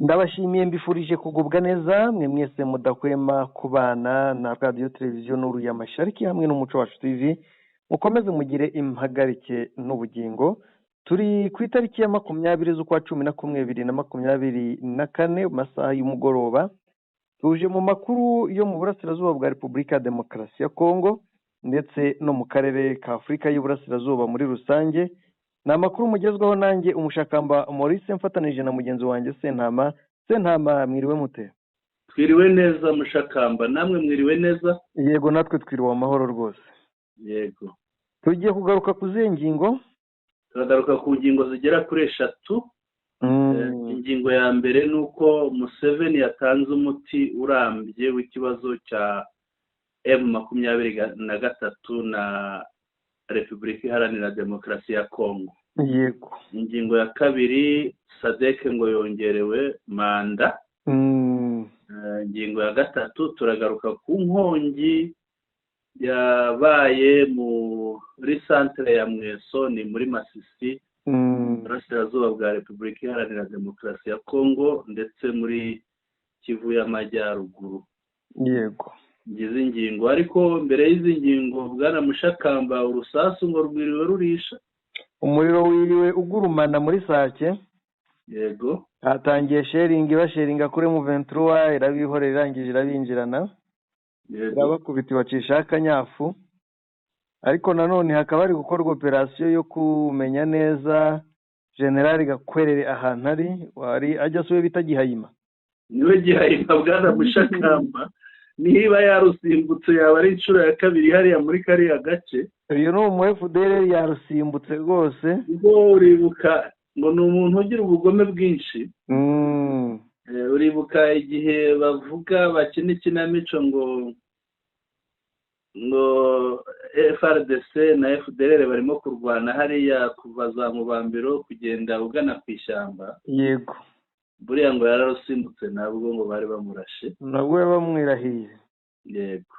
Ndabashimiye mbifurije kugubwa neza mwe mwese mudahwema kubana na radiyo televiziyo n'uru ya Mashariki hamwe n'umuco wacu TV mukomeze mugire impagarike n'ubugingo. Turi ku itariki ya 20 z'ukwa 11 2024 mu masaha y'umugoroba. Tuje mu makuru yo mu burasirazuba bwa Repubulika ya Demokarasi ya Kongo ndetse no mu karere ka Afurika y'Uburasirazuba muri rusange. Ni amakuru mugezweho nanjye umushakamba Maurice mfatanije na mugenzi wanjye Sentama mwiriwe mute? Twiriwe neza mushakamba, namwe mwiriwe neza? Yego natwe twiriwe amahoro rwose. Yego. Tugiye kugaruka ku zihe ngingo? Turagaruka ku ngingo zigera kuri 3. Ingingo ya mbere nuko Museveni yatanze umuti urambye w'ikibazo cya M23 na Repubulika Iharanira Demokarasi ya Kongo. Yego. Ingingo ya kabiri, SADC ngo yongerewe manda. Ingingo ya gatatu, turagaruka ku nkongi yabaye muri centre ya Mweso ni muri Masisi, burasirazuba bwa Repubulika Iharanira Demokarasi ya Kongo ndetse muri Kivu y'Amajyaruguru. Yego. Ngize ingingo, ariko mbere y'izi ngingo bwana mushakamba, urusasu ngo rwiriwe rurisha. Umuriro wiriwe ugurumana muri Sake. Yego. Hatangiye basharinga kuri M23 irabihorera irangije irabinjirana. Yego. Irabakubita bacisha akanyafu. Ariko nanone hakaba ari gukorwa operasiyo yo kumenya neza General Gakwerere ahantu ari ajya suwe bita Gihayima. Niwe Gihayima bwana mushakamba. Niba yarusimbutse yaba ari inshuro ya kabiri hariya muri kariya gace. Uyu ni umu FDL yarusimbutse rwose. Ubwo uribuka ngo ni umuntu ugira ubugome bwinshi. Uribuka igihe bavuga bakina ikinamico ngo FRDC na FDL barimo kurwana hariya kuva za Mubambiro kugenda ugana ku ishyamba. Yego. Buriya ngo yararusimbutse nabwo ngo bari bamurashe. Nabwo bamwirahiye. Yego.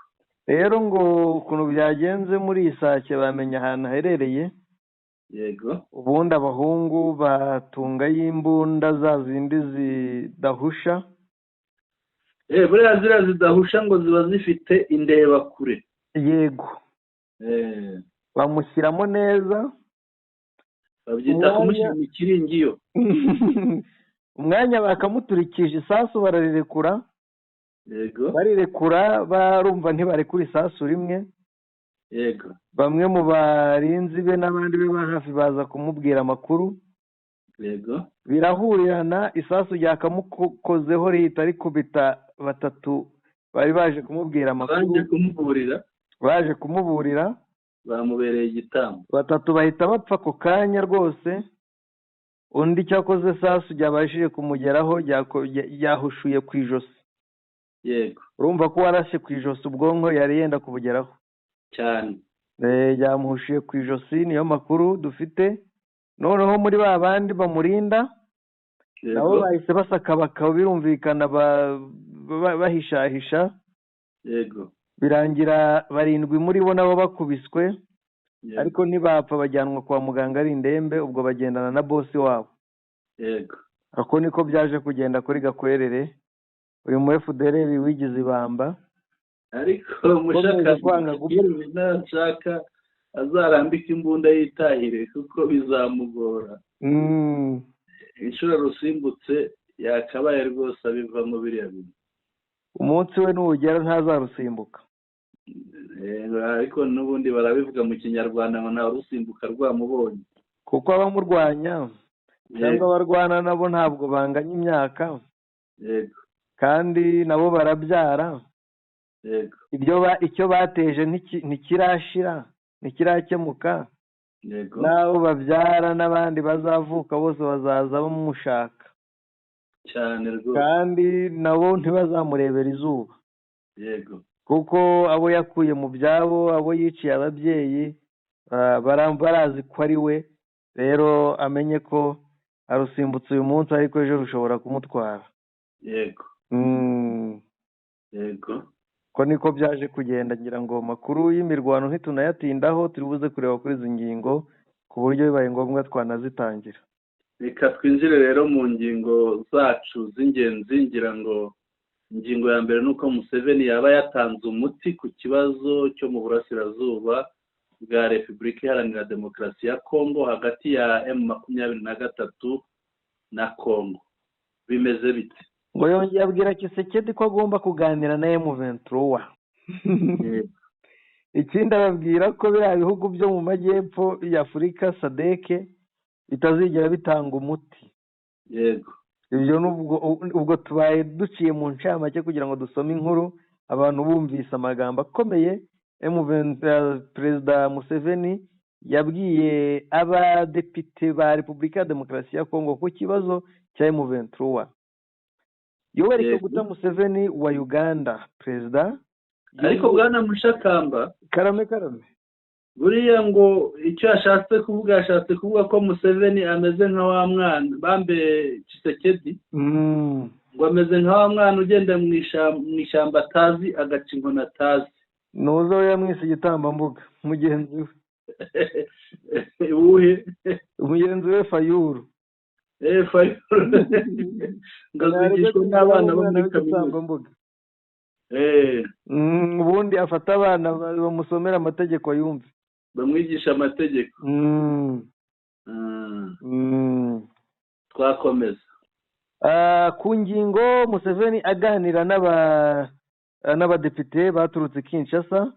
Rero ngo ukuntu byagenze muri Isake bamenya ahantu aherereye. Yego. Ubundi abahungu batunga y'imbunda za zindi zidahusha. Buriya zira zidahusha ngo ziba zifite indeba kure. Yego. Bamushyiramo neza. Babyita kumushyira mu kiringiyo. Umwanya bakamuturikije isasu bararirekura. Yego. Barirekura barumva ntibarekura isasu rimwe. Yego. Bamwe mu barinzi be n'abandi be ba hafi baza kumubwira amakuru. Yego. Birahurirana isasu ryakamukozeho rihita rikubita batatu bari baje kumubwira amakuru. Baje kumuburira. Bamubereye igitambo. Batatu bahita bapfa ku kanya rwose. Undi cyakoze sasu ryabashije kumugeraho yahushuye ku ijosi. Yego. Urumva ko warashe ku ijosi ubwonko yari yenda kubugeraho cyane. Yamuhushuye ku ijosi, niyo makuru dufite. Noneho muri ba bandi bamurinda nabo bahise basakabaka birumvikana bahishahisha. Yego. Birangira 7 muri bo nabo bakubiswe. Yego. Ariko ntibapfa bajyanwa kwa muganga ari indembe, ubwo bagendana na boss wabo. Yego. Ako niko byaje kugenda kuri Gakwerere, uyu mu FDL wigize ibamba. Ariko mushaka nshaka azarambika imbunda yitahire kuko bizamugora. Inshuro rusimbutse yakabaye rwose abivamo biriya bintu. Umunsi we n'ugera ntazarusimbuka. Ariko n'ubundi barabivuga mu Kinyarwanda ngo nta rusimbuka rwamubonye. Kuko abamurwanya cyangwa abarwana nabo ntabwo banganya imyaka. Yego. Kandi nabo barabyara. Yego. Icyo bateje ntikirashira, ntikirakemuka. Yego. Nabo babyara n'abandi bazavuka bose bazaza bamushaka cyane rwose. Kandi nabo ntibazamurebera izuba. Yego. Kuko abo yakuye mu byabo, abo yiciye ababyeyi barazi ko ari we. Rero amenye ko arusimbutse uyu munsi ariko ejo rushobora kumutwara. Yego. Yego. Ko niko byaje kugenda, ngira ngo makuru y'imirwano ntitunayatindaho, turi buze kureba kuri izi ngingo ku buryo bibaye ngombwa twanazitangira. reka twinjire rero mu ngingo zacu z'ingenzi. ngira ngo ingingo ya mbere ni uko Museveni yaba yatanze umuti ku kibazo cyo mu burasirazuba bwa Repubulika Iharanira Demokarasi ya Kongo hagati ya M23 na Kongo. Bimeze bite? ngo yongeye abwira Kisekedi ko agomba kuganira na M23. Ikindi ababwira ko biriya bihugu byo mu majyepfo ya Afurika SADC bitazigera bitanga umuti. Yego. Ibyo ubwo tubaye duciye mu ncamake kugira ngo dusome inkuru abantu bumvise amagambo akomeye Perezida Museveni yabwiye abadepite ba Repubulika ya Demokarasi ya Kongo ku kibazo cya M23. Yoweri Kaguta Museveni wa Uganda, perezida. Ariko bwana Mushakamba, karame buriya ngo icyo yashatse kuvuga ko Museveni ameze nka wa mwana bambe Kisekedi, ngo ameze nka wa mwana ugenda mu ishyamba atazi agaca inkoni atazi. Nuzo yamwise igitambambuga mugenzi we. Uwuhe? Umugenzi we Fayulu. Fayulu. Ngazigishwa n'abana bo muri kaminuza. Ubundi afata abana bamusomera amategeko yumve. Bamwigisha amategeko. Twakomeza. Ku ngingo Museveni aganira n'abadepite baturutse Kinshasa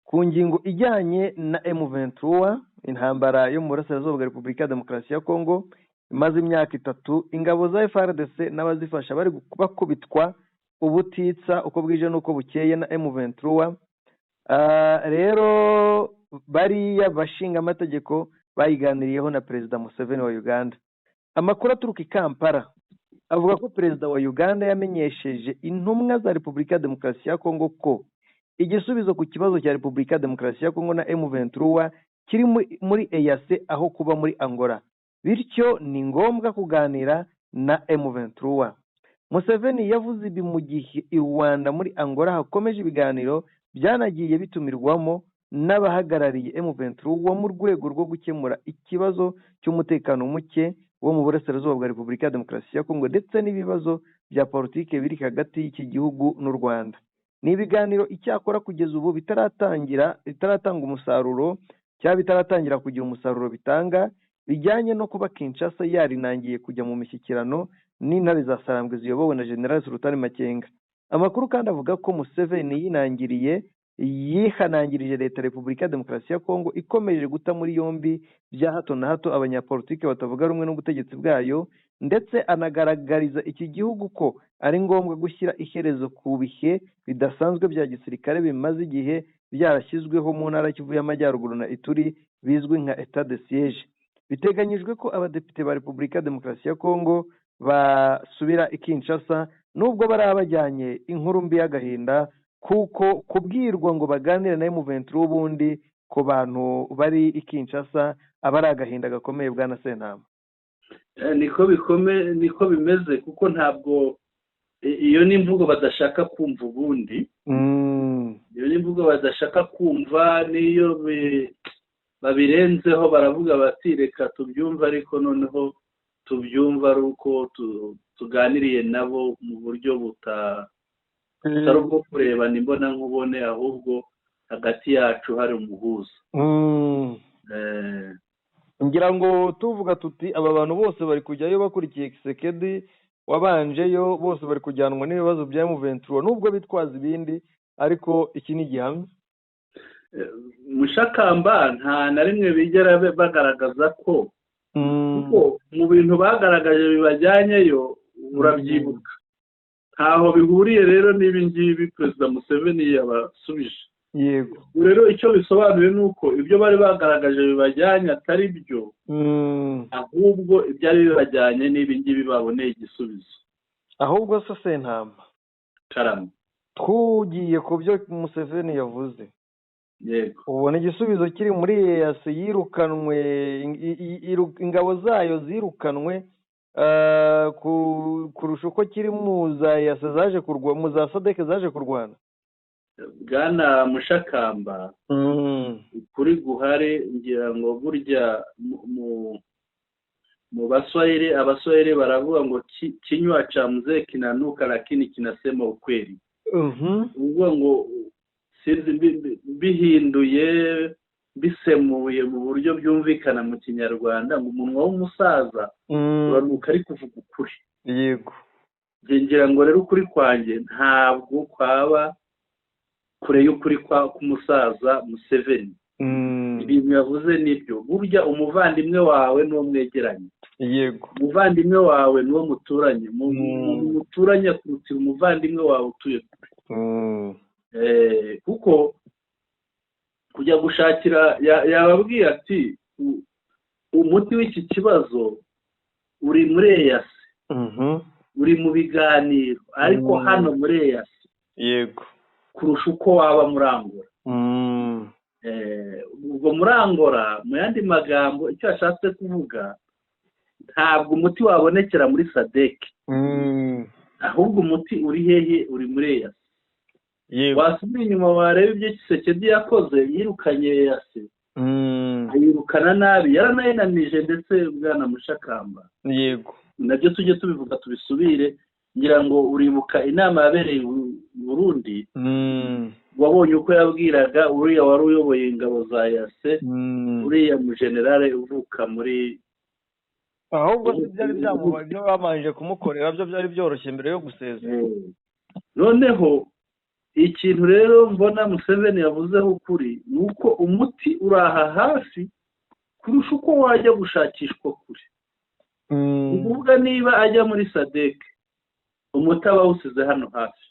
ku ngingo ijyanye na M23, intambara yo mu burasirazuba bwa Repubulika ya Demokarasi ya Kongo imaze imyaka 3, ingabo za FARDC n'abazifasha bari bakubitwa ubutitsa uko bwije n'uko bukeye na M23. Rero bariya bashinga amategeko bayiganiriyeho na Perezida Museveni wa Uganda. Amakuru aturuka i Kampala avuga ko Perezida wa Uganda yamenyesheje intumwa za Repubulika ya Demokarasi ya Kongo ko igisubizo ku kibazo cya Repubulika ya Demokarasi ya Kongo na M23 kiri muri EAC aho kuba muri Angola, bityo ni ngombwa kuganira na M23. Museveni yavuze ibi mu gihe i Rwanda muri Angola hakomeje ibiganiro byanagiye bitumirwamo n'abahagarariye M23 mu rwego rwo gukemura ikibazo cy'umutekano muke wo mu burasirazuba bwa Repubulika ya Demokarasi ya Kongo ndetse n'ibibazo bya politike biri hagati y'iki gihugu n'u Rwanda. Ni ibiganiro icyakora kugeza ubu bitaratanga umusaruro cyangwa bitaratangira kugira umusaruro bitanga, bijyanye no kuba Kinshasa yarinangiye kujya mu mishyikirano n'intare za Sarambwe ziyobowe na General Sultan Makenga. Amakuru kandi avuga ko Museveni yihanangirije leta ya Repubulika ya Demokarasi ya Kongo ikomeje guta muri yombi bya hato na hato abanyapolitike batavuga rumwe n'ubutegetsi bwayo, ndetse anagaragariza iki gihugu ko ari ngombwa gushyira iherezo ku bihe bidasanzwe bya gisirikare bimaze igihe byarashyizweho mu ntara Kivu y'Amajyaruguru na Ituri bizwi nka Etat de siège. Biteganyijwe ko abadepite ba Repubulika ya Demokarasi ya Kongo basubira i Kinshasa, nubwo bari abajyanye inkuru mbi y'agahinda kuko kubwirwa ngo baganire na M23 ubundi ku bantu bari i Kinshasa aba ari agahinda gakomeye bwana Sentama. Niko bimeze kuko ntabwo iyo ni imvugo badashaka kumva ubundi. Iyo ni imvugo badashaka kumva, niyo babirenzeho baravuga bati reka tubyumva, ariko noneho tubyumva ari uko tuganiriye nabo mu buryo butari ubwo kurebana imbona nkubone, ahubwo hagati yacu hari umuhuza. Ngira ngo tuvuga tuti aba bantu bose bari kujyayo bakurikiye Kisekedi wabanjeyo, bose bari kujyanwa n'ibibazo bya M23 nubwo bitwaza ibindi, ariko iki ni gihamya. Mushakamba nta na rimwe bigera bagaragaza ko kuko mu bintu bagaragaje bibajyanyeyo urabyibuka, ntaho bihuriye rero n'ibi ngibi Perezida Museveni yabasubije. Yego, rero icyo bisobanuye ni uko ibyo bari bagaragaje bibajyanye atari byo, ahubwo ibyari bibajyanye n'ibi ngibi baboneye igisubizo. ahubwo se Sentama Karame, tugiye ku byo Museveni yavuze. yego, ubona igisubizo kiri muri EAC yirukanwe, ingabo zayo zirukanwe kurusha uko kiri mu za EAC zaje kurwana, mu za SADC zaje kurwana. bwana Mushakamba, ukuri guhare ngira ngo burya mu Baswahili, Abaswahili baravuga ngo kinywa cha mzee kinanuka lakini kinasema ukweli. Uvuga ngo sinzi bihinduye bisemuye mu buryo byumvikana mu Kinyarwanda ngo umunwa w'umusaza uranuka ari kuvuga ukuri. Yego. Ngira ngo rero ukuri kwanjye ntabwo kwaba kure y'ukuri k'umusaza Museveni. Ibintu yavuze nibyo. Burya umuvandimwe wawe n'uwo mwegeranye. Yego. Umuvandimwe wawe n'uwo muturanye. Muturanye kurutira umuvandimwe wawe utuye kure. Kuko kujya gushakira yababwiye ati umuti w'iki kibazo uri muri EAC. Uri mu biganiro ariko hano muri EAC. Yego. Kurusha uko waba murangura. Ubwo murangura mu yandi magambo icyo ashatse kuvuga ntabwo umuti wabonekera muri SADC. Ahubwo umuti uri hehe? Uri muri EAC. Yego. Wasubira inyuma wareba ibyo Tshisekedi yakoze, yirukanye EAC. Ayirukana nabi, yaranayinanije ndetse bwana Mushakamba. Yego. Nabyo tujye tubivuga tubisubire. Ngira ngo uribuka inama yabereye Burundi. Wabonye uko yabwiraga uriya wari uyoboye ingabo za EAC, uriya mu generale uvuka muri ahubwo byari byamubaye bamanje kumukorera byo byari byoroshye mbere yo gusezera. Noneho ikintu rero mbona Museveni yavuzeho ukuri ni uko umuti uraha hafi kurusha uko wajya gushakishwa kure. Uvuga niba ajya muri SADC umuti aba awusize hano hafi.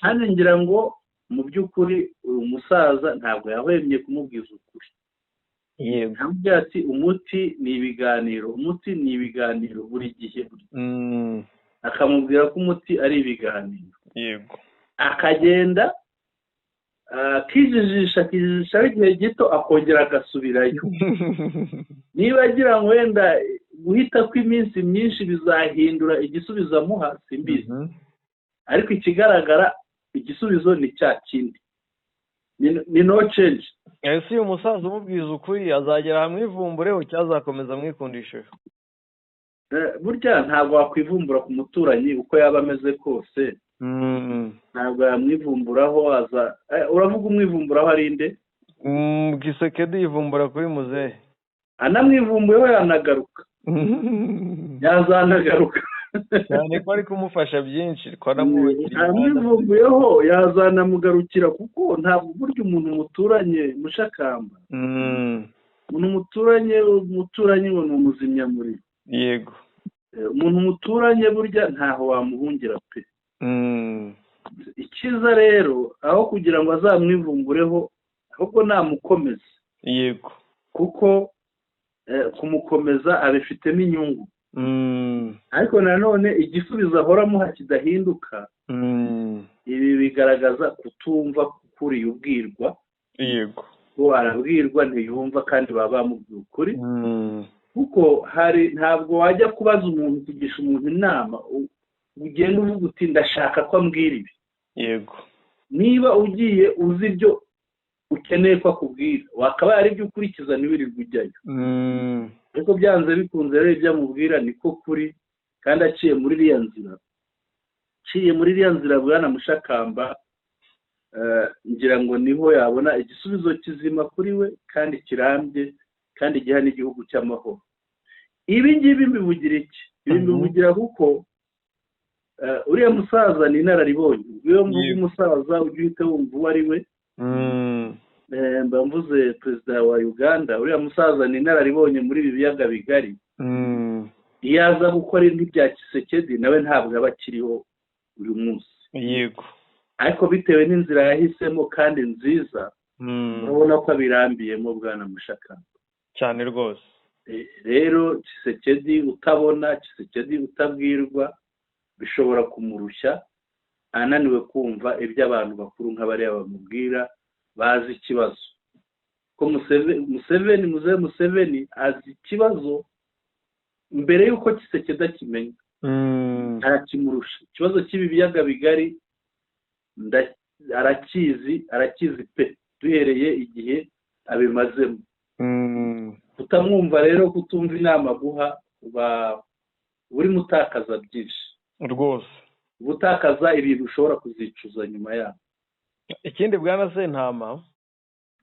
Kandi ngira ngo mu by'ukuri uyu musaza ntabwo yahwemye kumubwiza ukuri. Yego. Ntabwo ati umuti ni ibiganiro, umuti ni ibiganiro buri gihe. Akamubwira ko umuti ari ibiganiro. Yego. Akagenda kijijisha igihe gito akongera agasubirayo. Niba agira ngo wenda guhita kw'iminsi myinshi bizahindura igisubizo amuha simbizi. Ariko ikigaragara igisubizo ni cya kindi. Ni no change. Ese uyu musaza umubwiza ukuri azagera hamwivumbureho cyazakomeza mwikundisheho. Burya ntabwo wakwivumbura ku muturanyi uko yaba ameze kose. Ntabwo yamwivumburaho uravuga umwivumburaho ari nde? Tshisekedi yivumbura kuri muzehe. Anamwivumbuyeho yanagaruka. Yazanagaruka. Cyane ko ari kumufasha byinshi twanamubakira. Amwivumbuyeho yazanamugarukira kuko ntabwo burya umuntu muturanye Mushakamba. Umuntu muturanye ngo ni umuzimyamuriro. Yego. Umuntu muturanye burya ntaho wamuhungira pe. Ikiza rero aho kugira ngo azamwivumbureho ahubwo namukomeza. Yego. Kuko kumukomeza abifitemo inyungu. Ariko nanone igisubizo ahoramuha kidahinduka. Ibi bigaragaza kutumva kuri ubwirwa. Yego. Ko arabwirwa ntiyumva kandi baba bamubwiye ukuri. Kuko ntabwo wajya kubaza umuntu kugisha umuntu inama ugenda uvuga uti ndashaka ko ambwira ibi. Yego. Niba ugiye uzi ibyo ukeneye ko akubwira wakaba ari byo ukurikiza ntiwirirwe ujyayo. Ariko byanze bikunze rero ibyo amubwira niko kuri kandi aciye muri iriya nzira bwana Mushakamba. Ngira ngo niho yabona igisubizo kizima kuri we kandi kirambye kandi giha n'igihugu cy'amahoro. Ibi ngibi bivugira iki? Ibi bivugira kuko uriya musaza ni inararibonye. Iyo mvuga umusaza ujya uhita wumva uwo ari we. Mba mvuze perezida wa Uganda. Uriya musaza ni inararibonye muri ibi biyaga bigari. Iyo aza gukora nk'ibya Tshisekedi nawe ntabwo aba akiriho uyu munsi. Yego. Ariko bitewe n'inzira yahisemo kandi nziza urabona ko abirambiyemo bwana Mushakamba cyane rwose. Rero Tshisekedi utabona, Tshisekedi utabwirwa bishobora kumurushya ananiwe kumva ibyo abantu bakuru nk'abariya bamubwira bazi ikibazo. Ko Museveni azi ikibazo mbere y'uko Tshisekedi akimenya. Arakimurusha. Ikibazo cy'ibi biyaga bigari arakizi pe duhereye igihe abimazemo. Kutamwumva rero kutumva inama guha burimo utakaza byinshi rwose. ubutakaza ibintu ushobora kuzicuza nyuma yaho. Ikindi bwana Sentama,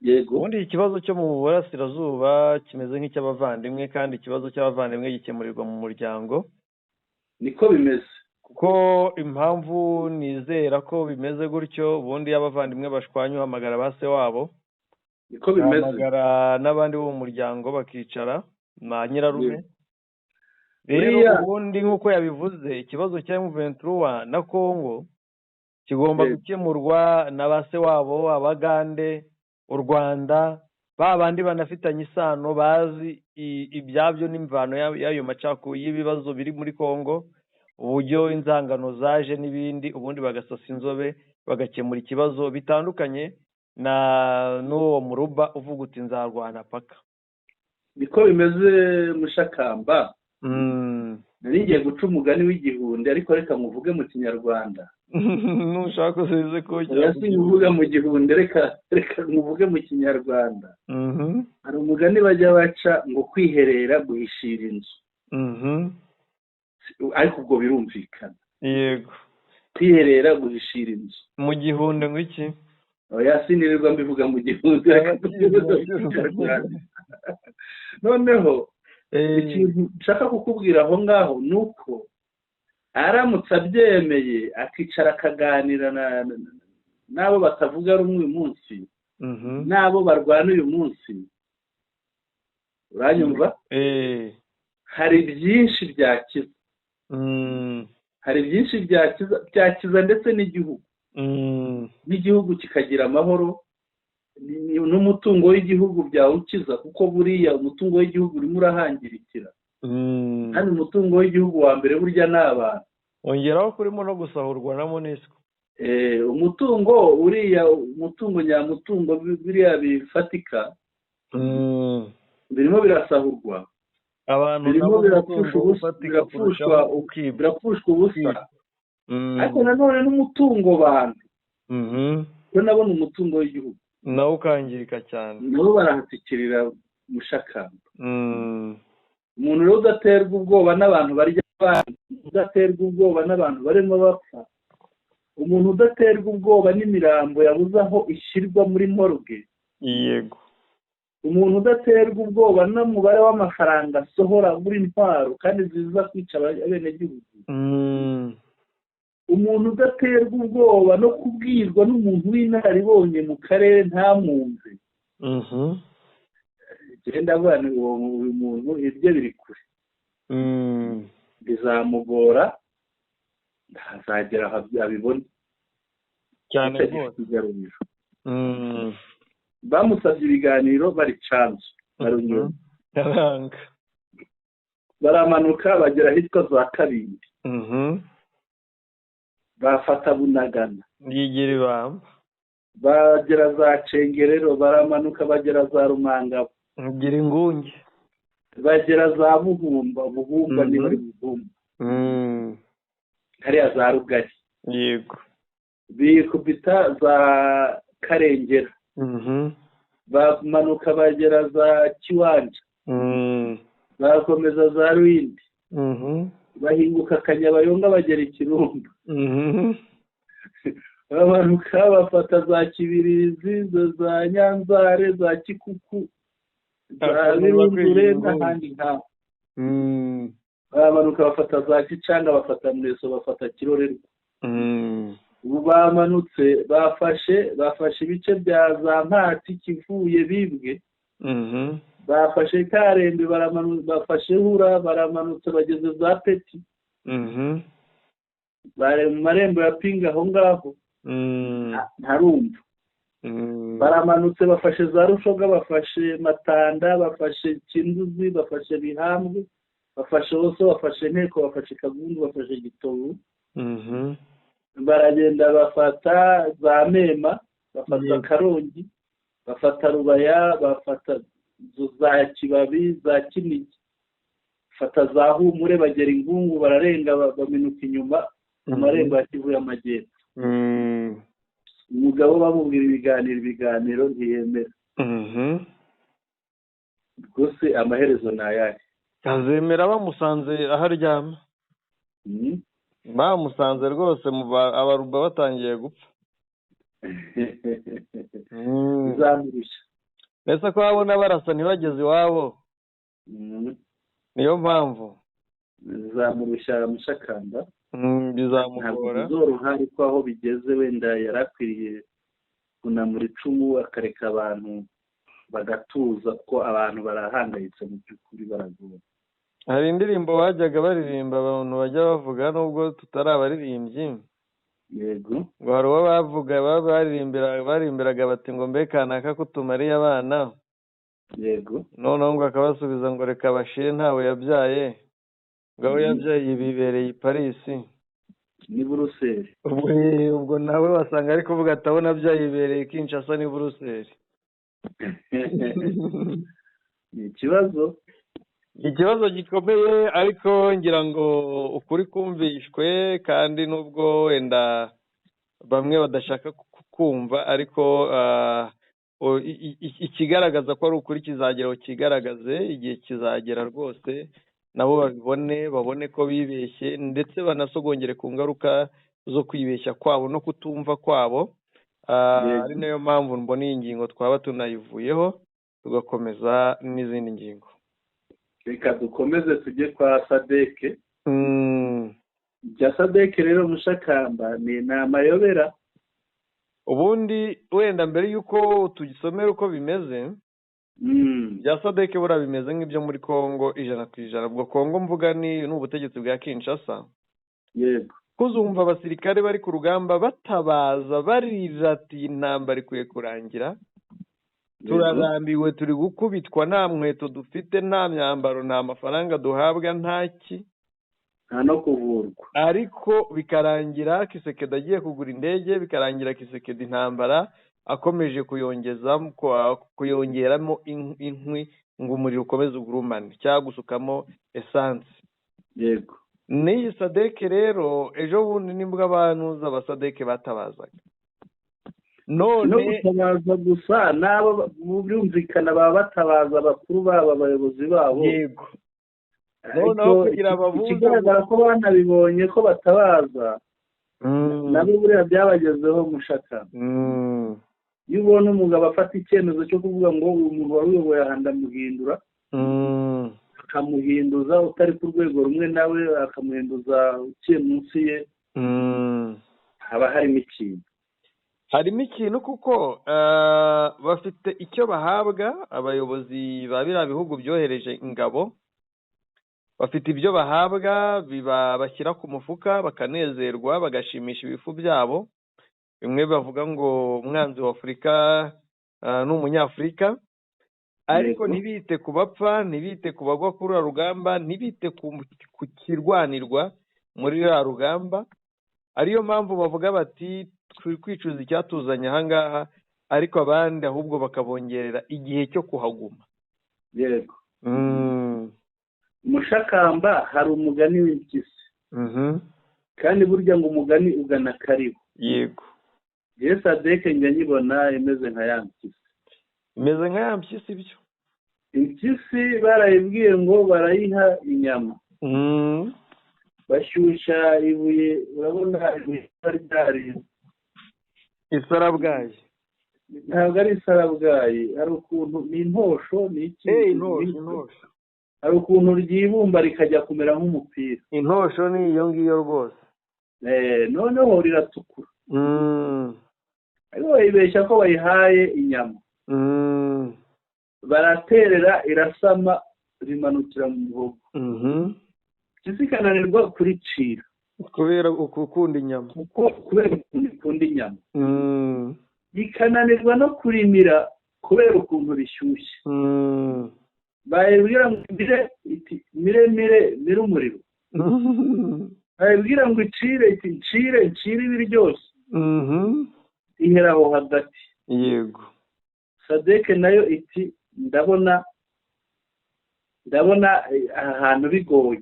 yego ubundi ikibazo cyo mu burasirazuba kimeze nk'icy'abavandimwe, kandi ikibazo cy'abavandimwe gikemurirwa mu muryango. niko bimeze. kuko impamvu nizera ko bimeze gutyo, ubundi iyo abavandimwe bashwanye uhamagara ba se wabo, niko bimeze. uhamagara n'abandi bo mu muryango bakicara na nyirarume. Buriya- rero ubundi nk'uko yabivuze, ikibazo cya M23 na Congo kigomba Yego. gukemurwa na ba se wabo, Abagande, u Rwanda, ba bandi banafitanye isano, bazi ibyabyo n'imvano y'ayo macakubiri y'ibibazo biri muri Congo, uburyo inzangano zaje n'ibindi, ubundi bagasasa inzobe bagakemura ikibazo bitandukanye n'uwo muruba uvuga uti nzarwana paka. niko bimeze Mushakamba. nari ngiye guca umugani w'igihunde, ariko reka muvuge mu kinyarwanda. nushaka uzize ko uvuga mu gihunde, reka muvuge mu kinyarwanda. hari umugani bajya baca ngo kwiherera guhishira inzu. ariko ubwo birumvikana. yego. kwiherera guhishira inzu mu gihunde ngo iki? oya sinirirwa mbivuga mu gihunde. noneho ikintu nshaka kukubwira aho ngaho ni uko aramutse abyemeye akicara akaganira n'abo batavuga rumwe uyu munsi, n'abo barwana uyu munsi, uranyumva? hari byinshi byakiza. hari byinshi byakiza ndetse n'igihugu kikagira amahoro, n'umutungo w'igihugu byawukiza, kuko buriya umutungo w'igihugu urimo urahangirikira. kandi umutungo w'igihugu wa mbere burya ni abantu. wongeraho kurimo no gusahurwa na MONUSCO. umutungo uriya umutungo nyamutungo biriya bifatika birimo birasahurwa, abantu birimo birapfushwa ubusa. ariko nanone n'umutungo bantu ko nabona umutungo w'igihugu nawe ukangirika cyane, nabo barahatikirira Mushakamba. umuntu rero udaterwa ubwoba n'abantu barya abandi, udaterwa ubwoba n'abantu barimo bapfa, umuntu udaterwa ubwoba n'imirambo yabuze aho ishyirwa muri morgue, yego, umuntu udaterwa ubwoba n'umubare w'amafaranga asohora muri ntwaro kandi ziza kwica abenegihugu, umuntu udaterwa ubwoba no kubwirwa n'umuntu w'inararibonye mu karere ntamwumve, genda abana uyu muntu ibyo biri kure, bizamugora, ntazagera aho abibone cyane rwose. bamusabye ibiganiro bari canzu barunyura, baramanuka bagera ahitwa za Kabindi, bafata Bunagana, yigira ibamba, bagera za Cengerero, baramanuka bagera za Rumangabo, gira ingunge, bagera za Buhumba ni bari Buhumba, hariya za Rugari, yego, bikubita za Karengera, bamanuka bagera za Kiwanja, bakomeza za Rwindi, bahinguka Kanyabayonga bagera Ikirumba, bamanuka bafata za Kibirizi, za Nyanzare, za Kikuku, za Birundure n'ahandi nk'aho, bamanuka bafata za Gicanga, bafata Mweso, bafata Kirorerwa. ubu bamanutse bafashe ibice bya za Mpati, Kivuye, Bibwe, bafashe Karembe, bafashe Hura, baramanutse bageze za Peti, bari mu marembo ya Pinga aho ngaho ntarumva, baramanutse bafashe za Rushoga, bafashe Matanda, bafashe Kinduzi, bafashe Bihambwe, bafashe Oso, bafashe Nteko, bafashe Kagundu, bafashe Gitovu, baragenda bafata za Mema, bafata Karongi, bafata Rubaya, bafata za Kibabi, za Kinigi, bafata za Humure, bagera Ingungu, bararenga baminuka inyuma mu marembo ya Kivu y'Amajyepfo. umugabo bamubwira ibiganiro ntiyemera. rwose amaherezo ni ayahe? kazemera bamusanze aho aryama, bamusanze rwose abaruba batangiye gupfa. bizamurushya. mbese ko babona barasa ntibageze iwabo, niyo mpamvu bizamurushya Mushakamba. bizamugora. ntabwo bizoroha, ariko aho bigeze wenda yari akwiriye kunamura icumu akareka abantu bagatuza, ko abantu barahangayitse mu by'ukuri, baragowe. hari indirimbo bajyaga baririmba abantu bajya bavuga, nubwo tutari abaririmbyi, yego, ngo hari uwo barimbiraga bati ngo mbe kanaka ko tumariye abana, yego, noneho ngo akabasubiza ngo reka bashire ntawe yabyaye, ngo abo yabyaye bibereye i Parisi, ni Buruseli. ubwo nawe wasanga ari kuvuga ati abo nabyaye bibereye Kinshasa ni Buruseli. ni ikibazo gikomeye, ariko ngira ngo ukuri kumvishwe, kandi nubwo wenda bamwe badashaka kumva, ariko ikigaragaza ko ari ukuri kizagera aho kigaragaze, igihe kizagera rwose nabo babone ko bibeshye, ndetse banasogongere ku ngaruka zo kwibeshya kwabo no kutumva kwabo. ari nayo mpamvu mbona iyi ngingo twaba tunayivuyeho tugakomeza n'izindi ngingo. reka dukomeze tujye kwa Sadeke. ibya Sadeke rero Mushakamba ni amayobera. ubundi wenda mbere y'uko tugisomera uko bimeze, bya Sadeke buriya bimeze nk'ibyo muri Congo 100%. ubwo Congo mvuga ni ubutegetsi bwa Kinshasa. yego, kuzumva abasirikare bari ku rugamba batabaza barira ati intambara ikwiye kurangira, turarambiwe, turi gukubitwa, nta nkweto dufite, nta myambaro, nta mafaranga duhabwa, ntaki, nta no kuvurwa. ariko bikarangira Kisekedi agiye kugura indege, bikarangira Kisekedi intambara akomeje kuyongeramo inkwi ngo umuriro ukomeze ugurumane, cyangwa gusukamo esanse. yego, n'iyi Sadeke rero ejo bundi nibwo abantu z'abasadeke batabazaga, none no gutabaza gusa, nabo byumvikana baba batabaza abakuru babo, abayobozi babo. yego, noneho kugira babuze, ikigaragara ko banabibonye ko batabaza, nabo buriya byabagezeho Mushaka. iyo ubona umugabo afata icyemezo cyo kuvuga ngo uyu muntu wari uyoboye aha ndamuhindura, akamuhinduza utari ku rwego rumwe nawe, akamuhinduza uciye munsi ye, haba harimo ikintu. kuko bafite icyo bahabwa, abayobozi ba biriya bihugu byohereje ingabo bafite ibyo bahabwa, bashyira ku mufuka, bakanezerwa, bagashimisha ibifu byabo. bimwe bavuga ngo umwanzi wa Afurika ni umunyafurika, ariko ntibite ku bapfa, ntibite ku bagwa kuri uru rugamba, ntibite ku kirwanirwa muri ruriya rugamba. ariyo mpamvu bavuga bati kwicuza icyatuzanye aha ngaha, ariko abandi ahubwo bakabongerera igihe cyo kuhaguma. yego, Mushakamba hari umugani w'impyisi, kandi burya ngo umugani ugana karibu. yego, Sadeke njya nyibona imeze nka ya mpyisi. imeze nka ya mpyisi byo. impyisi barayibwiye ngo barayiha inyama, bashyushya ibuye, urabona ibuye ryari isarabwayi, ntabwo ari isarabwayi, hari ukuntu ni intosho, ni iki, intosho, hari ukuntu ryibumba rikajya kumera nk'umupira. intosho ni iyo ngiyo rwose. noneho riratukura, ariko bayibeshya ko bayihaye inyama, baraterera, irasama, rimanukira mu muhogo. impyisi ikananirwa kuricira kubera ukunda inyama, kubera ukuntu ikunda inyama, ikananirwa no kurimira kubera ukuntu rishyushye. bayibwira ngo mire umuriro, bayibwira ngo icire ibiryoshye, ihera aho hagati. yego, Sadeke nayo iti ndabona aha hantu bigoye,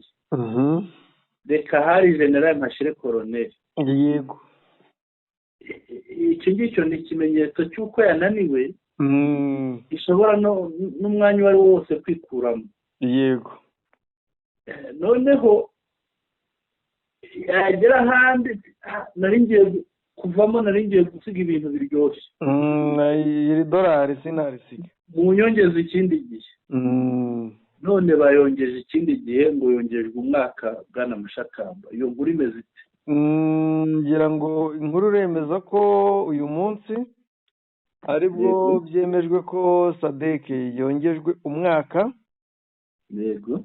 reka hari generali mpashire koroneri. yego, icyo ngicyo ni ikimenyetso cy'uko yananiwe, ishobora n'umwanya uwo ari wo wose kwikuramo. yego, noneho yagera ahandi nari ngiye kuvamo, nari ngiye gusiga ibintu biryoshye. iri dolari sinarisiga mu nyongeza ikindi gihe. none bayongeje ikindi gihe ngo yongejwe umwaka bwana Mushakamba. iyo nkuru imeze ite? ngira ngo inkuru uremeza ko uyu munsi aribwo byemejwe ko SADC yongejwe umwaka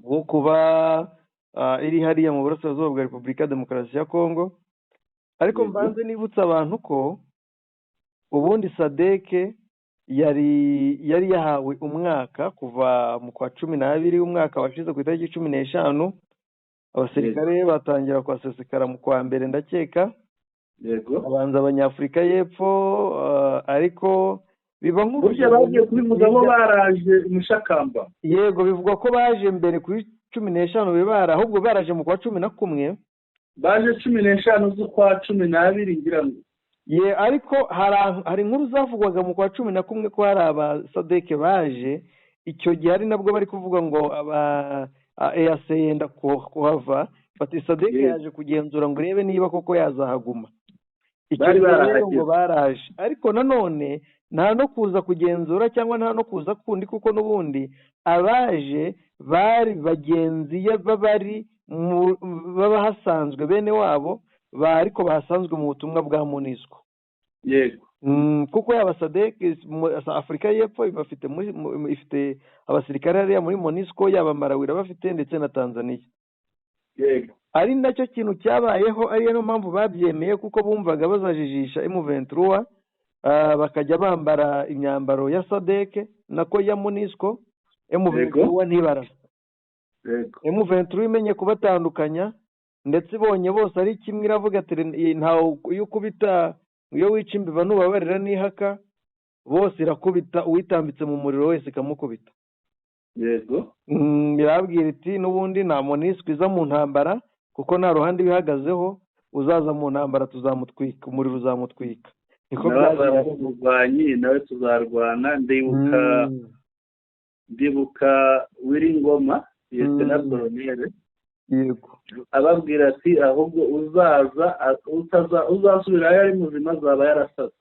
wo kuba iri hariya mu burasirazuba bwa Repubulika ya Demokarasi ya Kongo. ariko mbanze nibutsa abantu ko ubundi SADC yari yahawe umwaka kuva mu kwa 12 umwaka washize ku itariki 15 abasirikare batangira kwasesekara mu kwa mbere ndakeka. abanza abanyafurika y'epfo ariko biba nk'uburyo bagiye kubivuga bo baraje Mushakamba. yego bivugwa ko baje mbere kuri 15 bibara, ahubwo baraje mu kwa 11. baje 15 z'ukwa 12 ngira ngo. ariko hari inkuru zavugwaga mu kwa 11 ko hari aba SADC baje icyo gihe, ari nabwo bari kuvuga ngo aba EAC yenda kuhava, bati SADC yaje kugenzura ngo irebe niba koko yazahaguma. icyo gihe ngo baraje, ariko nanone nta no kuza kugenzura cyangwa nta no kuza kundi, kuko n'ubundi abaje bari bagenzi bari baba hasanzwe bene wabo ariko bahasanzwe mu butumwa bwa MONUSCO. yego kuko yaba SADC Afurika y'Epfo ifite abasirikare hariya muri MONUSCO, yaba Malawi bafite ndetse na Tanzania. yego ari nacyo kintu cyabayeho, ari yo mpamvu babyemeye, kuko bumvaga bazajijisha M23 bakajya bambara imyambaro ya SADC nako ya MONUSCO. M23 ntibarasa. M23 imenye kubatandukanya, ndetse ibonye bose ari kimwe iravuga ati ntawe iyo ukubita, iyo wica imbiba nubabarira n'ihaka, bose irakubita, uwitambitse mu muriro wese ikamukubita. yego irabwira iti n'ubundi nta MONUSCO iza mu ntambara, kuko nta ruhande ibihagazeho, uzaza mu ntambara tuzamutwika, umuriro uzamutwika. niko byaje nawe tuzarwana. ndibuka Wiringoma yese na Colonel. yego ababwira ati ahubwo uzasubirayo ari muzima azaba yarasaze.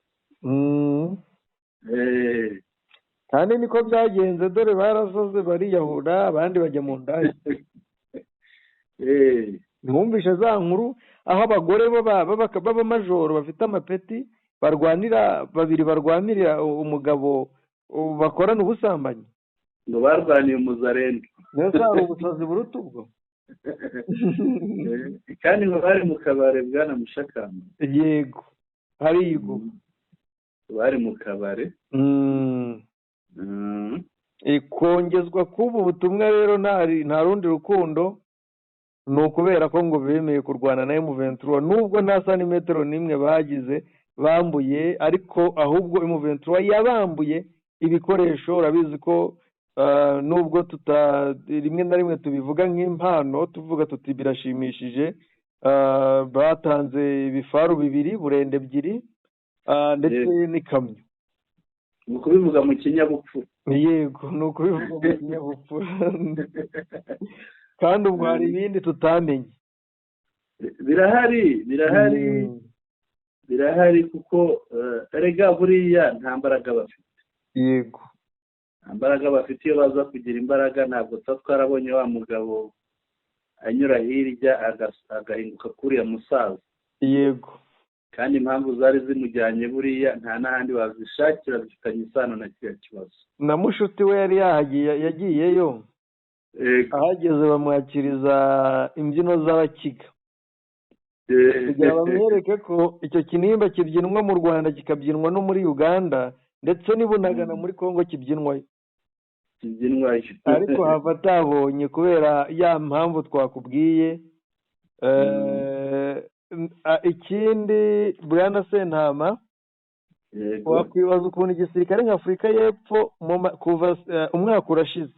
kandi niko byagenze, dore barasaze bariyahura, abandi bajya mu ndaya. mwumvishe za nkuru aho abagore b'abamajoro bafite amapeti babiri barwanirira umugabo bakorana ubusambanyi, ngo barwaniye umuzarendo. mbese hari ubusazi buruta ubwo. kandi ngo bari mu kabare bwana Mushakamba. yego harigo bari mu kabare. kongezwa k'ubu butumwa rero nta rundi rukundo, ni ukubera ko ngo bemeye kurwana na M23 nubwo nta santimetero n'imwe bagize bambuye, ariko ahubwo M23 yabambuye ibikoresho. urabizi ko nubwo rimwe na rimwe tubivuga nk'impano, tuvuga tuti birashimishije, batanze ibifaru 2, burende 2 ndetse n'ikamyo. ni ukubivuga mu kinyabupfura. yego ni ukubivuga mu kinyabupfura. kandi ubwo hari ibindi tutamenye. birahari kuko erega buriya nta mbaraga bafite. yego nta mbaraga bafite. iyo baza kugira imbaraga ntabwo tuba twarabonye wa mugabo anyura hirya agahinduka kuriya musaza. yego kandi impamvu zari zimujyanye buriya nta n'ahandi wazishakira, zifitanye isano na kiriya kibazo. na mushuti we yari yagiyeyo, ahageze bamwakiriza imbyino z'abakiga, kugira bamwereke ko icyo kinimba kibyinwa mu Rwanda kikabyinwa no muri Uganda, ndetse n'ibunagana muri Kongo kibyinwayo. ariko hava atabonye kubera ya mpamvu twakubwiye. ikindi bwana Sentama, wakwibaza ukuntu igisirikare nka Afurika y'Epfo kuva umwaka urashize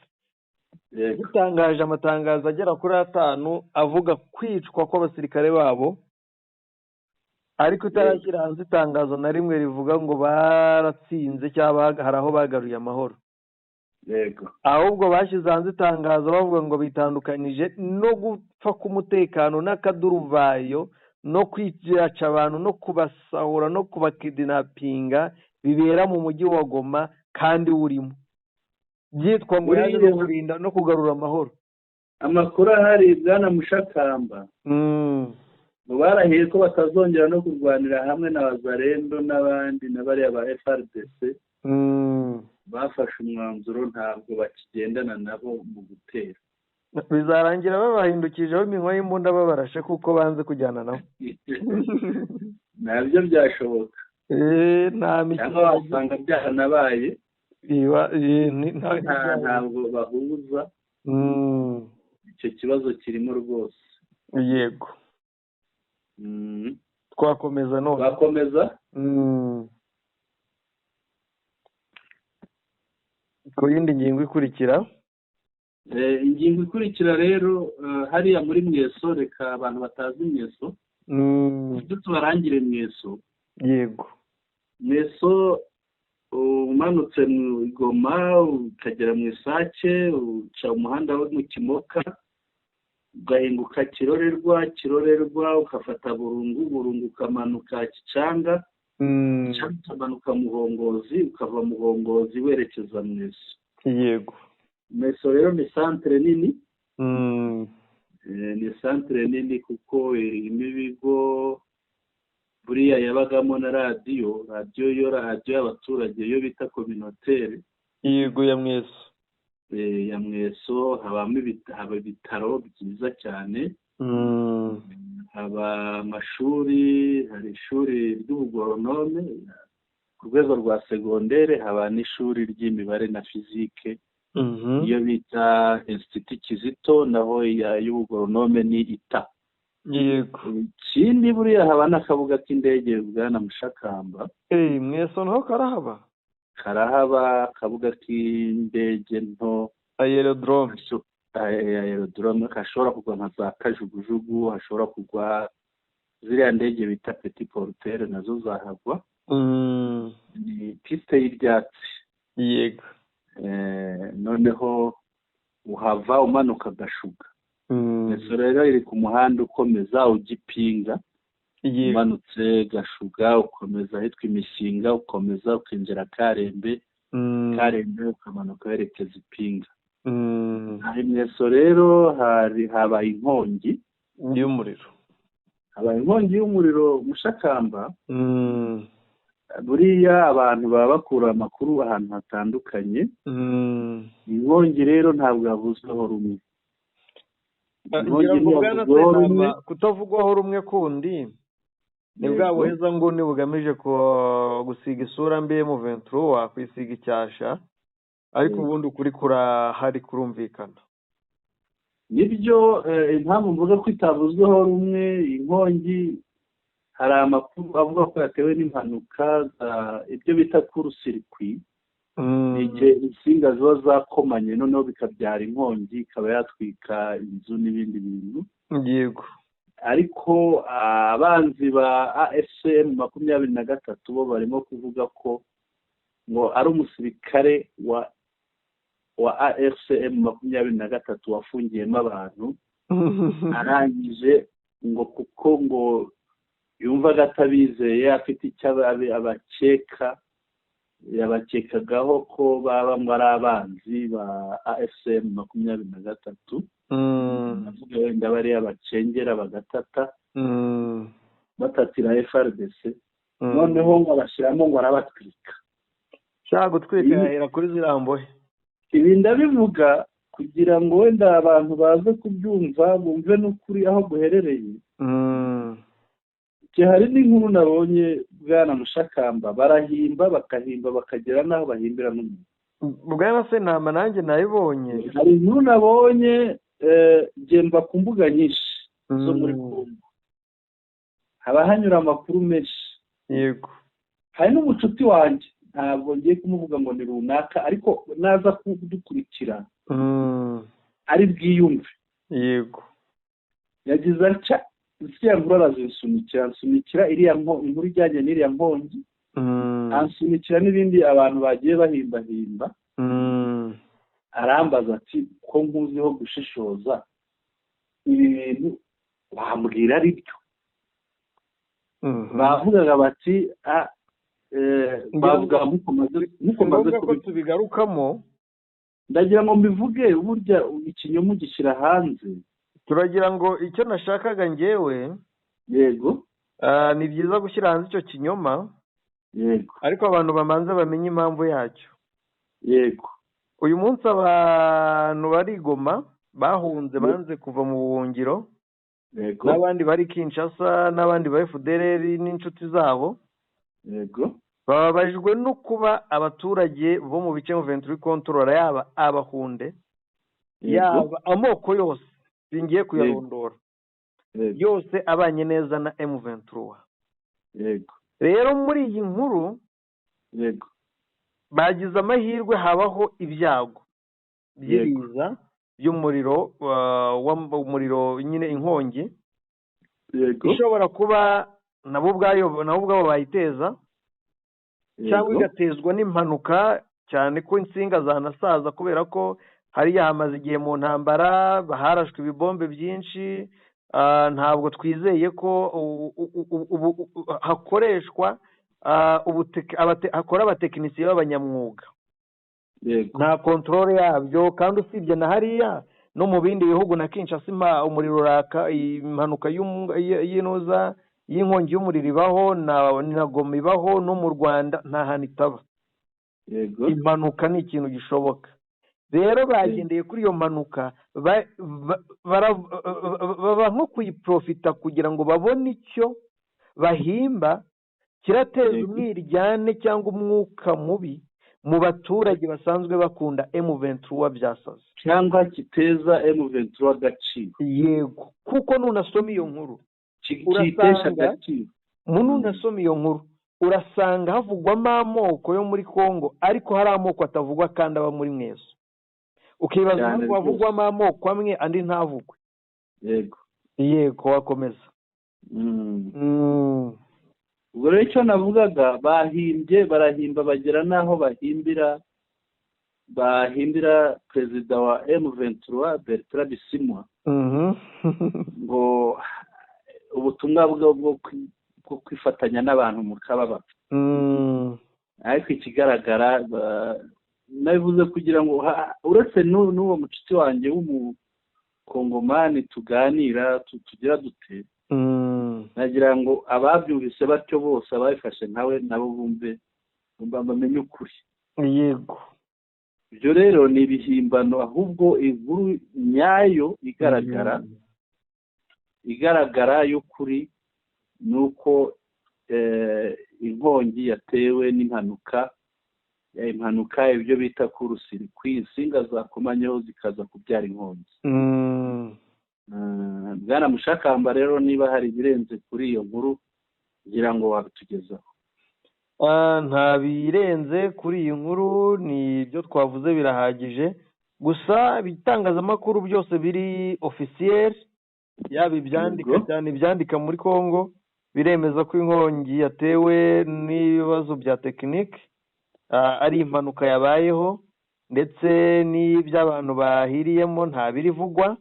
gitangaje amatangazo agera kuri 5 avuga kwicwa kw'abasirikare babo, ariko itarashyira hanze itangazo na rimwe rivuga ngo baratsinze cyangwa hari aho bagaruye amahoro. yego ahubwo bashyize hanze itangazo bavuga ngo bitandukanyije no gupfa k'umutekano n'akaduruvayo no kwica abantu no kubasahura no kubakidinapinga bibera mu mujyi wa Goma kandi urimo byitwa ngo yaje no kurinda no kugarura amahoro. amakuru ahari bwana Mushakamba ngo barahiye ko batazongera no kurwanira hamwe na Wazalendo n'abandi na bariya ba FRDC bafashe umwanzuro ntabwo bakigendana nabo mu gutera. Bizarangira babahindukijeho iminwa y'imbunda babarashe kuko banze kujyana nabo. Nabyo byashoboka. Nta mikino cyangwa wasanga byaranabaye ntabwo bahuza. Icyo kibazo kirimo rwose. Yego. Twakomeza none. Twakomeza. Ku yindi ngingo ikurikira. Ingingo ikurikira rero hariya muri Mweso, reka abantu batazi Mweso ibyo tubarangire Mweso. Yego. Mweso umanutse mu Goma ukagera mu Isake uca umuhanda wo mu Kimoka ugahinguka Kirorerwa ukafata Burungu ukamanuka Kicanga ukamanuka Muhongozi ukava Muhongozi werekeza Mweso. Yego. Mweso rero ni centre nini. Ni centre nini kuko irimo ibigo buriya yabagamo na radiyo y'abaturage yo bita communautaire. Yego ya Mweso. Ya Mweso haba ibitaro byiza cyane. Haba amashuri, hari ishuri ry'ubugoronome ku rwego rwa segondere, haba n'ishuri ry'imibare na fizike iyo bita Institut Kizito, naho y'ubugoronome ni ITA. Yego. Ikindi buriya haba n'akabuga k'indege bwana Mushakamba. Mweso naho karahaba akabuga k'indege nto, aerodrome hashobora kugwa nka za kajugujugu, hashobora kugwa ziriya ndege bita petit porteur nazo zahagwa. Ni piste y'ibyatsi. Yego. Noneho uhava umanuka Gashuga. Mweso rero iri ku muhanda ukomeza ugipinga. Umanutse Gashuga ukomeza ahitwa Imishinga, ukomeza ukinjira Karembe ukamanuka werekeza Ipinga. Hari Mweso rero habaye inkongi y'umuriro. Habaye inkongi y'umuriro Mushakamba. Buriya abantu baba bakura amakuru ahantu hatandukanye. Inkongi rero ntabwo yavuzweho rumwe. Kutavugwaho rumwe kundi ni bwa buheza ngo bugamije gusiga isura mbi mu Ventura wakwisiga icyasha, ariko ubundi ukuri kurahari kurumvikana. Nibyo impamvu mvuga ko itavuzweho rumwe. Inkongi hari amakuru avuga ko yatewe n'impanuka ibyo bita kurusirikwi. Igihe insinga ziba zakomanye noneho bikabyara inkongi ikaba yatwika inzu n'ibindi bintu. Yego. Ariko abanzi ba AFCM 23 bo barimo kuvuga ko ngo ari umusirikare wa AFCM 23 wafungiyemo abantu arangije ngo kuko ngo yumvaga atabizeye, afite icyo yabakekagaho ko baba ari abanzi ba AFCM 23. Navuga wenda bariya bacengera bagatata batatira FRDC. Noneho ngo bashyiramo ngo arabatwika. Shaka gutwika yahera kuri zirambohe. Ibi ndabivuga kugira ngo wenda abantu baze kubyumva bumve n'ukuri aho guherereye. Hari n'inkuru nabonye bwana Mushakamba, barahimba bakagera n'aho bahimbira n'umuntu. Bwana se nama nanjye nayibonye. Hari inkuru nabonye gemba ku mbuga nyinshi zo muri Kongo. Haba hanyura amakuru menshi. Yego. Hari n'umucuti wanjye, ntabwo ngiye kumuvuga ngo ni runaka, ariko naza kudukurikira ari bwiyumve. Yego. Yagize aca iriya nkuru arazisunikira iriya inkuru ijyanye n'iriya nkongi, ansunikira n'ibindi abantu bagiye bahimbahimba. arambaza ati ko nkuziho gushishoza ibi bintu bambwira ari byo. bavugaga bati bavuga mukomaze ko tubigarukamo. ndagira ngo mbivuge burya ikinyoma gishyira hanze. turagira ngo icyo nashakaga njyewe, yego, ni byiza gushyira hanze icyo kinyoma, yego, ariko abantu bamanza bamenye impamvu yacyo. yego, uyu munsi abantu bari Goma bahunze banze kuva mu buhungiro, yego, n'abandi bari Kinshasa, n'abandi bari FDLR n'inshuti zabo, yego, bababajwe no kuba abaturage bo mu bice M23 control, yaba abahunde, yaba amoko yose bingiye kuyarondora, yose abanye neza na M23. yego, rero muri iyi nkuru, yego, bagize amahirwe habaho ibyago by'ibiza by'umuriro, umuriro nyine inkongi, yego, ishobora kuba nabo ubwabo bayiteza, cyangwa igatezwa n'impanuka, cyane ko insinga zanasaza kubera ko hariya hamaze igihe mu ntambara, harashwe ibibombe byinshi. Ntabwo twizeye ko hakoreshwa hakora abatekinisiye b'abanyamwuga, nta kontrole yabyo. kandi usibye na hariya no mu bindi bihugu na Kinshasa umuriro uraka, impanuka y'inoza y'inkongi y'umuriro ibaho, na Goma ibaho, no mu Rwanda nta hantu itaba. impanuka ni ikintu gishoboka. rero bagendeye kuri iyo mpanuka, baba nko kuyiprofita kugira ngo babone icyo bahimba kirateza umwiryane cyangwa umwuka mubi mu baturage basanzwe bakunda M23 byasaze, cyangwa kiteza M23 agaciro. yego, kuko nunasoma iyo nkuru kitesha agaciro, nunasoma iyo nkuru urasanga havugwamo amoko yo muri Kongo, ariko hari amoko atavugwa kandi aba muri mweso. ukibaza ngo havugwamo amoko amwe andi ntavugwe. yego, yego, wakomeza. ubwo rero icyo navugaga, barahimba bagera n'aho bahimbira perezida wa M23 Bertrand Bisimwa ngo ubutumwa bwo kwifatanya n'abantu mu kababaro. ariko ikigaragara, nabivuze kugira ngo uretse n'uwo mucuti wanjye w'umukongomani tuganira tugira dute, nagira ngo ababyumvise batyo bose ababifashe nkawe nabo bumve bamenye ukuri. yego, ibyo rero ni ibihimbano, ahubwo inkuru nyayo igaragara y'ukuri ni uko inkongi yatewe n'impanuka, ibyo bita kurusiri, insinga zakomanyeho zikaza kubyara inkongi. Bwana Mushakamba, rero niba hari ibirenze kuri iyo nkuru ngira ngo wabitugezaho. nta birenze kuri iyi nkuru, ni ibyo twavuze birahagije. gusa ibitangazamakuru byose biri officiel, yaba ibyandika cyane ibyandika muri Kongo, biremeza ko inkongi yatewe n'ibibazo bya tekinike, ari impanuka yabayeho, ndetse n'iby'abantu bahiriyemo nta birivugwa.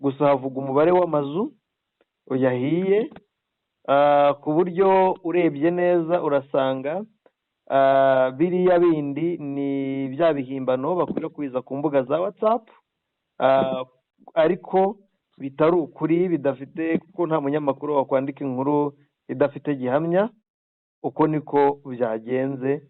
gusa havuga umubare w'amazu yahiye, ku buryo urebye neza urasanga biriya bindi ni bya bihimbano bakwirakwiza ku mbuga za WhatsApp, ariko bitari ukuri, bidafite, kuko nta munyamakuru wakwandika inkuru idafite gihamya. uko niko byagenze.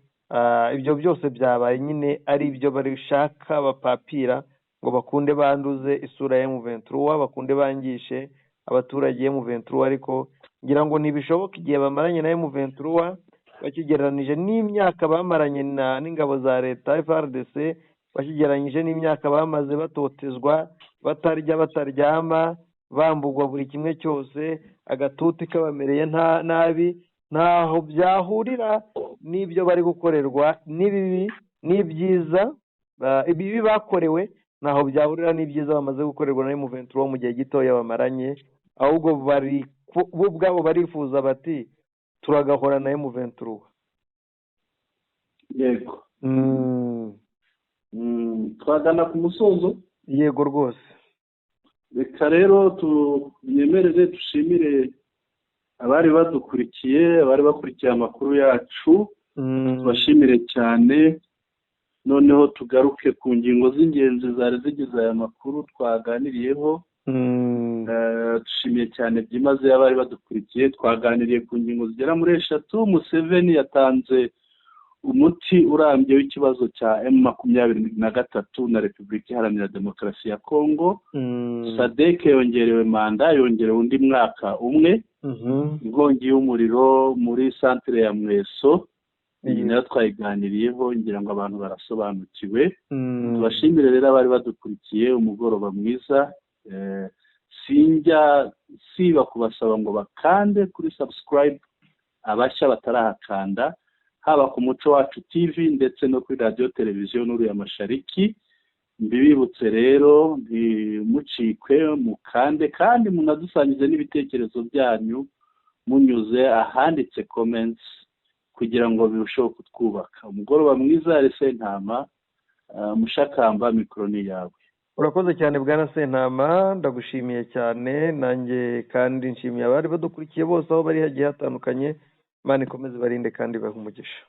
ibyo byose byabaye nyine ari ibyo barishaka bapapira ngo bakunde banduze isura ya M23, bakunde bangishe abaturage M23, ariko ngira ngo ntibishoboka igihe bamaranye na M23 bakigereranije n'imyaka bamaranye n'ingabo za leta FARDC, bakigereranyije n'imyaka bamaze batotezwa, batarya bataryama, bambugwa buri kimwe cyose, agatuti kabamereye nabi. ntaho byahurira n'ibyo bari gukorerwa, n'ibibi n'ibyiza. ibibi bakorewe ntaho byahurira n'ibyiza bamaze gukorerwa na M23 mu gihe gitoya bamaranye, ahubwo bo ubwabo barifuza bati turagahora na M23. yego, twagana ku musozo. yego rwose. Reka rero tunyemerere dushimire abari badukurikiye, abari bakurikiye amakuru yacu, tubashimire cyane. Noneho tugaruke ku ngingo z'ingenzi zari zigize aya makuru twaganiriyeho. Dushimiye cyane byimazeyo abari badukurikiye. Twaganiriye ku ngingo zigera muri 3. Museveni yatanze umuti urambye w'ikibazo cya M23 na Repubulika Iharanira Demokarasi ya Kongo. SADC yongerewe manda, yongerewe undi mwaka umwe. Inkongi y'umuriro muri santere ya Mweso, iyi nayo twayiganiriyeho, ngira ngo abantu barasobanukiwe. Tubashimire rero abari badukurikiye, umugoroba mwiza. Sinjya siba kubasaba ngo bakande kuri subscribe abashya batarahakanda, haba ku Muco Wacu TV ndetse no kuri radio televiziyo n'uriya Mashariki. Mbibibutse rero ntimucikwe, mukande kandi munadusangize n'ibitekerezo byanyu munyuze ahanditse comments kugira ngo birusheho kutwubaka. Umugoroba mwiza. Sentama Mushakamba, mikoro ni yawe. urakoze cyane bwana Sentama, ndagushimiye cyane. nanjye kandi nshimiye abari badukurikiye bose aho bari hagiye hatandukanye. Imana ikomeze barinde kandi bahe umugisha.